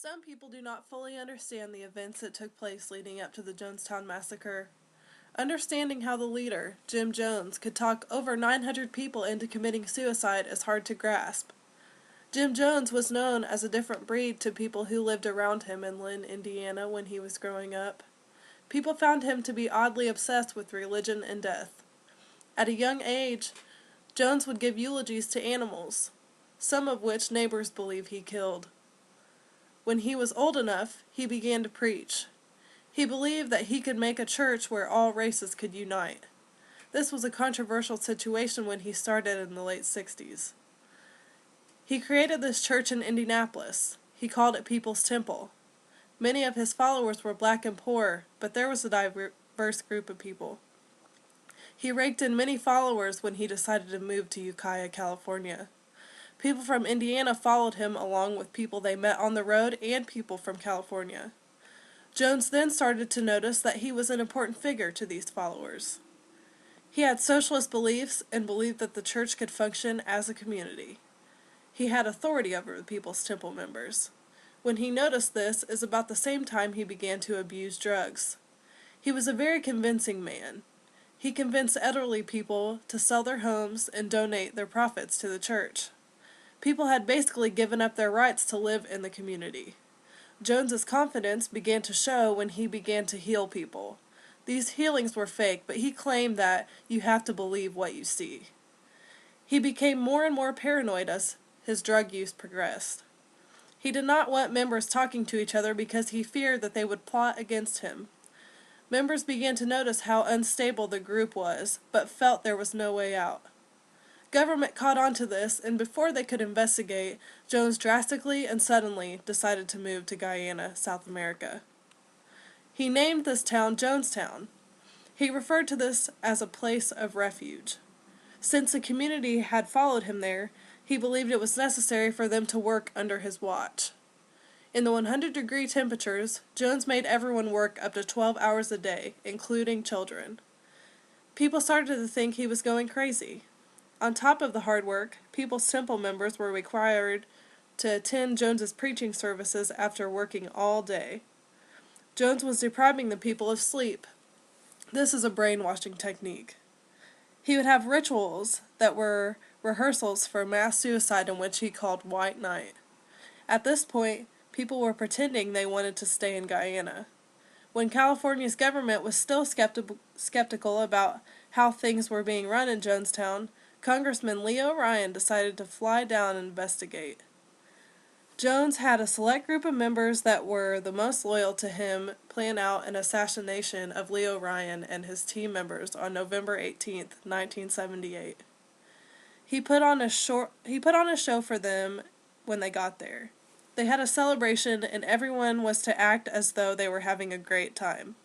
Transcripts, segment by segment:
Some people do not fully understand the events that took place leading up to the Jonestown Massacre. Understanding how the leader, Jim Jones, could talk over 900 people into committing suicide is hard to grasp. Jim Jones was known as a different breed to people who lived around him in Lynn, Indiana when he was growing up. People found him to be oddly obsessed with religion and death. At a young age, Jones would give eulogies to animals, some of which neighbors believe he killed. When he was old enough, he began to preach. He believed that he could make a church where all races could unite. This was a controversial situation when he started in the late 60s. He created this church in Indianapolis. He called it People's Temple. Many of his followers were black and poor, but there was a diverse group of people. He raked in many followers when he decided to move to Ukiah, California. People from Indiana followed him along with people they met on the road and people from California. Jones then started to notice that he was an important figure to these followers. He had socialist beliefs and believed that the church could function as a community. He had authority over the People's Temple members. When he noticed this is about the same time he began to abuse drugs. He was a very convincing man. He convinced elderly people to sell their homes and donate their profits to the church. People had basically given up their rights to live in the community. Jones's confidence began to show when he began to heal people. These healings were fake, but he claimed that you have to believe what you see. He became more and more paranoid as his drug use progressed. He did not want members talking to each other because he feared that they would plot against him. Members began to notice how unstable the group was, but felt there was no way out. Government caught on to this, and before they could investigate, Jones drastically and suddenly decided to move to Guyana, South America. He named this town Jonestown. He referred to this as a place of refuge. Since the community had followed him there, he believed it was necessary for them to work under his watch. In the 100-degree temperatures, Jones made everyone work up to 12 hours a day, including children. People started to think he was going crazy. On top of the hard work, People's Temple members were required to attend Jones's preaching services after working all day. Jones was depriving the people of sleep. This is a brainwashing technique. He would have rituals that were rehearsals for mass suicide in which he called White Night. At this point, people were pretending they wanted to stay in Guyana. When California's government was still skeptical about how things were being run in Jonestown, Congressman Leo Ryan decided to fly down and investigate. Jones had a select group of members that were the most loyal to him plan out an assassination of Leo Ryan and his team members on November 18, 1978. He put on a show for them when they got there. They had a celebration and everyone was to act as though they were having a great time.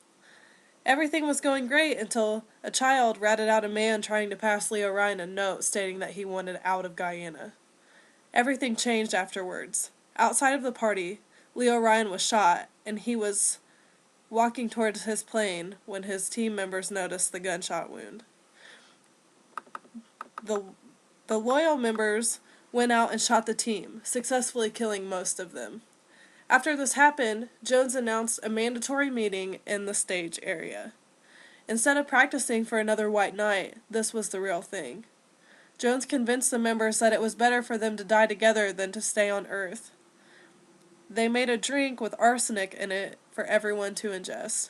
Everything was going great until a child ratted out a man trying to pass Leo Ryan a note stating that he wanted out of Guyana. Everything changed afterwards. Outside of the party, Leo Ryan was shot, and he was walking towards his plane when his team members noticed the gunshot wound. The loyal members went out and shot the team, successfully killing most of them. After this happened, Jones announced a mandatory meeting in the stage area. Instead of practicing for another White Night, this was the real thing. Jones convinced the members that it was better for them to die together than to stay on Earth. They made a drink with arsenic in it for everyone to ingest.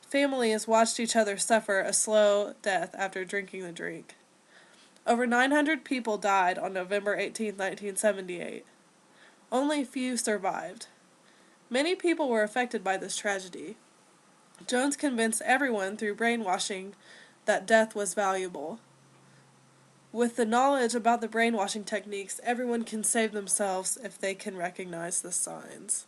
Families watched each other suffer a slow death after drinking the drink. Over 900 people died on November 18, 1978. Only few survived. Many people were affected by this tragedy. Jones convinced everyone through brainwashing that death was valuable. With the knowledge about the brainwashing techniques, everyone can save themselves if they can recognize the signs.